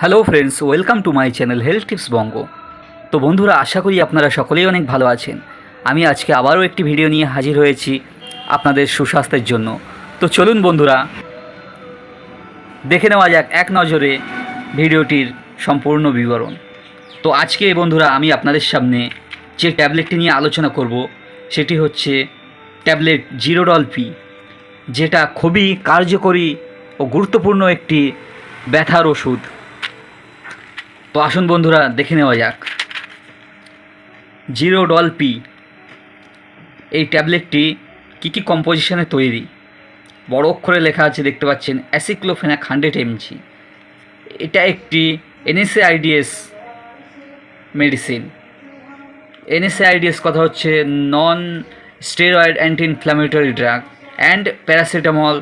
Hello friends, welcome to my channel health tips Bongo. তো বন্ধুরা, আশা করি আপনারা সকলেই অনেক ভালো আছেন। আমি আজকে আবারও একটি ভিডিও নিয়ে হাজির হয়েছি আপনাদের সুস্বাস্থ্যের জন্য। তো চলুন বন্ধুরা, দেখে নেওয়া যাক এক নজরে ভিডিওটির সম্পূর্ণ বিবরণ। তো আজকে বন্ধুরা আমি আপনাদের সামনে যে ট্যাবলেটটি নিয়ে আলোচনা করব সেটি হচ্ছে ট্যাবলেট জিরোডল পি, যেটা খুবই কার্যকরী ও গুরুত্বপূর্ণ একটি ব্যথার ওষুধ। তো আসুন বন্ধুরা দেখে নেওয়া যাক। জিরোডল পি এই ট্যাবলেটটি কী কম্পোজিশনে তৈরি, বড় অক্ষরে লেখা আছে, দেখতে পাচ্ছেন, অ্যাসিক্লোফেনাক 100 mg। এটা একটি NSAIDs মেডিসিন। NSAIDs কথা হচ্ছে নন steroid anti inflammatory drug and paracetamol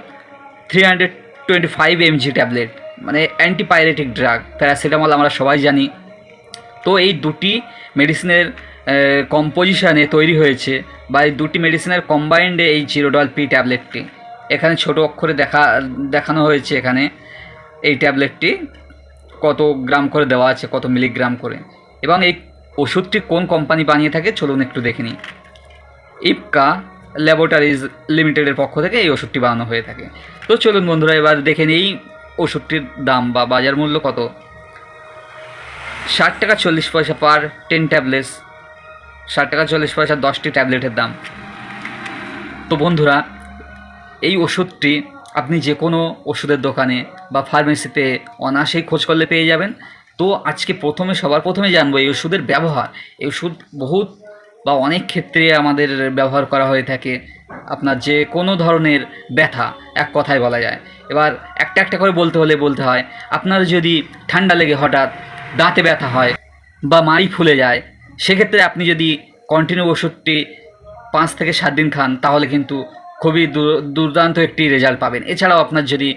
325 mg tablet, মানে অ্যান্টিপাইরেটিক ড্রাগ। প্যারাসিটামল আমরা সবাই জানি। তো এই দুটি মেডিসিনের কম্পোজিশানে তৈরি হয়েছে, বা এই দুটি মেডিসিনের কম্বাইন্ডে এই জিরোডল পি ট্যাবলেটটি। এখানে ছোট অক্ষরে দেখানো হয়েছে এখানে এই ট্যাবলেটটি কত গ্রাম করে দেওয়া আছে, কত মিলিগ্রাম করে। এবং এই ওষুধটি কোন কোম্পানি বানিয়ে থাকে চলুন একটু দেখে নিই। ইপকা ল্যাবরেটরিজ লিমিটেডের পক্ষ থেকে এই ওষুধটি বানানো হয়ে থাকে। তো চলুন বন্ধুরা এবার দেখে নিই এই ওষুধটির দাম বা বাজার মূল্য কত। 60 টাকা 40 পয়সা পার 10 ট্যাবলেটস, 60 টাকা 40 পয়সা 10টি ট্যাবলেটের দাম। তো বন্ধুরা, এই ওষুধটি আপনি যে কোনো ওষুধের দোকানে বা ফার্মেসিতে অনায়াসেই খোঁজ করলে পেয়ে যাবেন। তো আজকে সবার প্রথমে জানবো এই ওষুধের ব্যবহার। এই ওষুধ বহুত বা অনেক ক্ষেত্রে আমাদের ব্যবহার করা হয়ে থাকে। আপনার যে কোনো ধরনের ব্যথা, এক কথায় বলা যায়। এবার একটা একটা করে বলতে হয়। আপনার যদি ঠান্ডা লেগে হঠাৎ দাঁতে ব্যথা হয় বা মাড়ি ফুলে যায়, সেক্ষেত্রে আপনি যদি কন্টিনিউ ওষুধটি 5 থেকে 7 দিন খান, তাহলে কিন্তু খুবই দুর্দান্ত একটি রেজাল্ট পাবেন। এছাড়াও আপনার যদি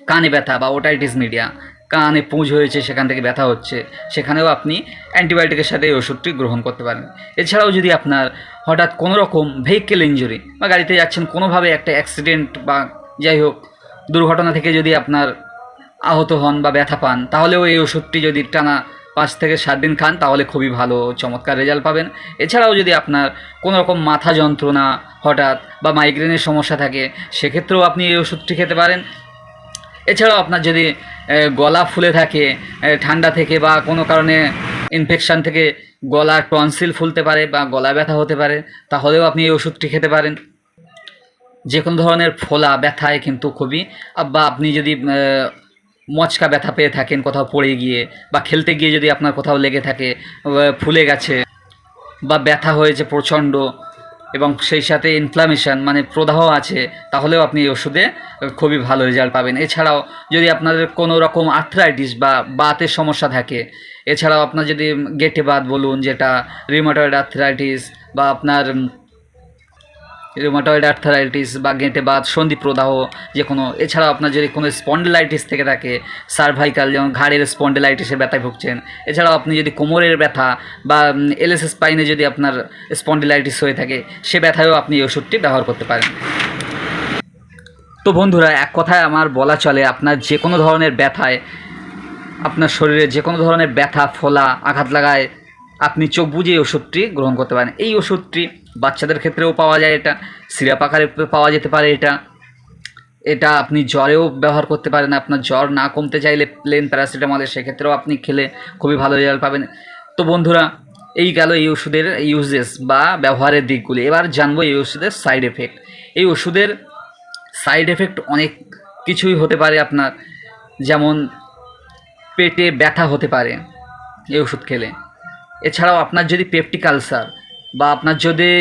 কানে ব্যথা বা ওটাইটিস মিডিয়া, কানে পুঁজ হয়েছে, সেখান থেকে ব্যথা হচ্ছে, সেখানেও আপনি অ্যান্টিবায়োটিকের সাথে এই ওষুধটি গ্রহণ করতে পারেন। এছাড়াও যদি আপনার হঠাৎ কোনো রকম ভেহিকেল ইঞ্জুরি বা গাড়িতে যাচ্ছেন, কোনোভাবে একটা অ্যাক্সিডেন্ট বা যাই হোক দুর্ঘটনা থেকে যদি আপনার আহত হন বা ব্যথা পান, তাহলেও এই ওষুধটি যদি টানা 5 থেকে 7 দিন খান, তাহলে খুবই ভালো চমৎকার রেজাল্ট পাবেন। এছাড়াও যদি আপনার কোনো রকম মাথা যন্ত্রণা হঠাৎ বা মাইগ্রেনের সমস্যা থাকে, সেক্ষেত্রেও আপনি এই ওষুধটি খেতে পারেন। এছাড়াও আপনার যদি গলা ফুলে থাকে ঠান্ডা থেকে বা কোনো কারণে ইনফেকশান থেকে গলা টনসিল ফুলতে পারে বা গলা ব্যথা হতে পারে, তাহলেও আপনি এই ওষুধটি খেতে পারেন। যে কোনো ধরনের ফোলা ব্যথায় কিন্তু খুবই, বা আপনি যদি মচকা ব্যথা পেয়ে থাকেন কোথাও পড়ে গিয়ে বা খেলতে গিয়ে, যদি আপনার কোথাও লেগে থাকে, ফুলে গেছে বা ব্যথা হয়েছে প্রচণ্ড এবং সেই সাথে ইনফ্লামেশন মানে প্রদাহ আছে, তাহলেও আপনি এই ওষুধে খুবই ভালো রেজাল্ট পাবেন। এছাড়াও যদি আপনাদের কোনো রকম আর্থ্রাইটিস বা বাতের সমস্যা থাকে, এছাড়াও আপনার যদি গেঁটে বাত বলুন, যেটা রিউমাটয়েড আর্থ্রাইটিস বা আপনার রিউমাটয়েড আর্থ্রাইটিস বা গেঁটে বাত, সন্ধি প্রদাহ যে কোনো, এছাড়াও আপনার যদি কোনো স্পন্ডিলাইটিস থেকে থাকে, সার্ভাইকাল যেমন ঘাড়ের স্পন্ডিলাইটিসের ব্যথায় ভুগছেন, এছাড়াও আপনি যদি কোমরের ব্যথা বা এলএস স্পাইনে যদি আপনার স্পন্ডিলাইটিস হয়ে থাকে, সে ব্যথায়ও আপনি এই ওষুধটি ব্যবহার করতে পারেন। তো বন্ধুরা, এক কথায় আমার বলা চলে, আপনার যে কোনো ধরনের ব্যথায়, আপনার শরীরে যে কোনো ধরনের ব্যথা, ফোলা, আঘাত লাগায়, আপনি চোখ বুজে এই ওষুধটি গ্রহণ করতে পারেন। এই ওষুধটি বাচ্চাদের ক্ষেত্রেও পাওয়া যায়, এটা সিরাপ আকারে পাওয়া যেতে পারে। এটা আপনি জ্বরেও ব্যবহার করতে পারেন। আপনার জ্বর না কমতে চাইলে প্লেন প্যারাসিটামলের, সেক্ষেত্রেও আপনি খেলে খুবই ভালো রেজাল্ট পাবেন। তো বন্ধুরা, এই গেল এই ওষুধের ইউজেস বা ব্যবহারের দিকগুলি। এবার জানবো এই ওষুধের সাইড এফেক্ট। এই ওষুধের সাইড এফেক্ট অনেক কিছুই হতে পারে আপনার, যেমন পেটে ব্যথা হতে পারে এই ওষুধ খেলে। এছাড়াও আপনার যদি পেপটিক আলসার বা আপনার যদি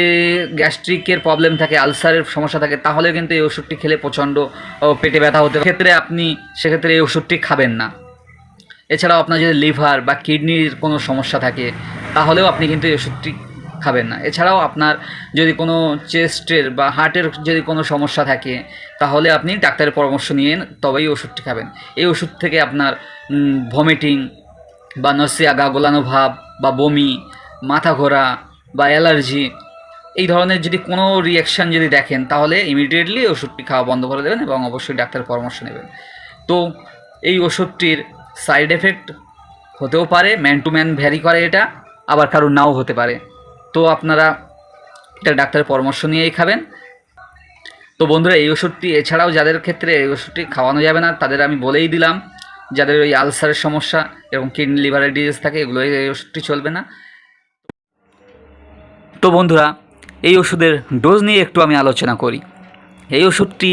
গ্যাস্ট্রিকের প্রবলেম থাকে, আলসারের সমস্যা থাকে, তাহলে কিন্তু এই ওষুধটি খেলে প্রচণ্ড পেটে ব্যথা হতে পারে। সেক্ষেত্রে এই ওষুধটি খাবেন না। এছাড়াও আপনার যদি লিভার বা কিডনির কোনো সমস্যা থাকে, তাহলেও আপনি কিন্তু এই ওষুধটি খাবেন না। এছাড়াও আপনার যদি কোনো চেস্টের বা হার্টের যদি কোনো সমস্যা থাকে, তাহলে আপনি ডাক্তারের পরামর্শ নিয়ে তবেই ওষুধটি খাবেন। এই ওষুধ থেকে আপনার ভমিটিং বা নসিয়া, গা গোলানো ভাব বা বমি, মাথা ঘোরা বা অ্যালার্জি, এই ধরনের যদি কোনো রিয়াকশান যদি দেখেন, তাহলে ইমিডিয়েটলি ওষুধটি খাওয়া বন্ধ করে দেবেন এবং অবশ্যই ডাক্তারের পরামর্শ নেবেন। তো এই ওষুধটির সাইড এফেক্ট হতেও পারে, ম্যান টু ম্যান ভ্যারি করে এটা, আবার কারোর নাও হতে পারে। তো আপনারা এটা ডাক্তারের পরামর্শ নিয়েই খাবেন। তো বন্ধুরা, এই ওষুধটি এছাড়াও যাদের ক্ষেত্রে এই ওষুধটি খাওয়ানো যাবে না তাদের আমি বলেই দিলাম, যাদের ওই আলসারের সমস্যা এবং কিডনি লিভারের ডিজিজ থাকে এগুলো এই ওষুধটি চলবে না। তো বন্ধুরা, এই ওষুধের ডোজ নিয়ে একটু আমি আলোচনা করি। এই ওষুধটি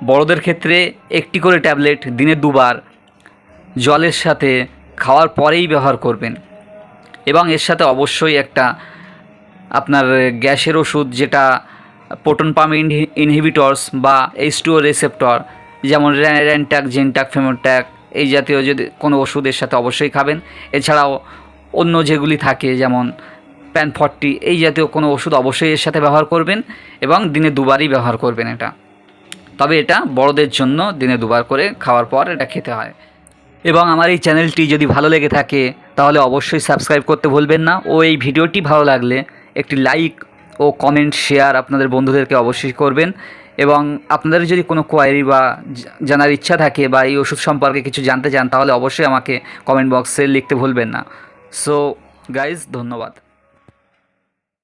বড়দের ক্ষেত্রে একটি করে ট্যাবলেট দিনে 2 বার জলের সাথে খাওয়ার পরেই ব্যবহার করবেন, এবং এর সাথে অবশ্যই একটা আপনার গ্যাসের ওষুধ, যেটা প্রোটন পাম্প ইনহিবিটরস বা H2O রিসেপ্টর, যেমন র্যানট্যাক, জেনট্যাক, ফেমোট্যাক, এই জাতীয় যদি কোনো ওষুধের সাথে অবশ্যই খাবেন। এছাড়াও অন্য যেগুলি থাকে যেমন প্যান 40, এই জাতীয় কোনো ওষুধ অবশ্যই এর সাথে ব্যবহার করবেন, এবং দিনে 2 বারই ব্যবহার করবেন এটা। তবে এটা বড়দের জন্য দিনে 2 বার করে খাওয়ার পর এটা খেতে হয়। এবং আমার এই চ্যানেলটি যদি ভালো লেগে থাকে তাহলে অবশ্যই সাবস্ক্রাইব করতে ভুলবেন না, ও এই ভিডিওটি ভালো লাগলে একটি লাইক ও কমেন্ট শেয়ার আপনাদের বন্ধুদেরকে অবশ্যই করবেন। এবং আপনাদের যদি কোনো কোয়ারি বা জানার ইচ্ছা থাকে বা এই ওষুধ সম্পর্কে কিছু জানতে চান তাহলে অবশ্যই আমাকে কমেন্ট বক্সে লিখতে ভুলবেন না। সো গাইজ, ধন্যবাদ।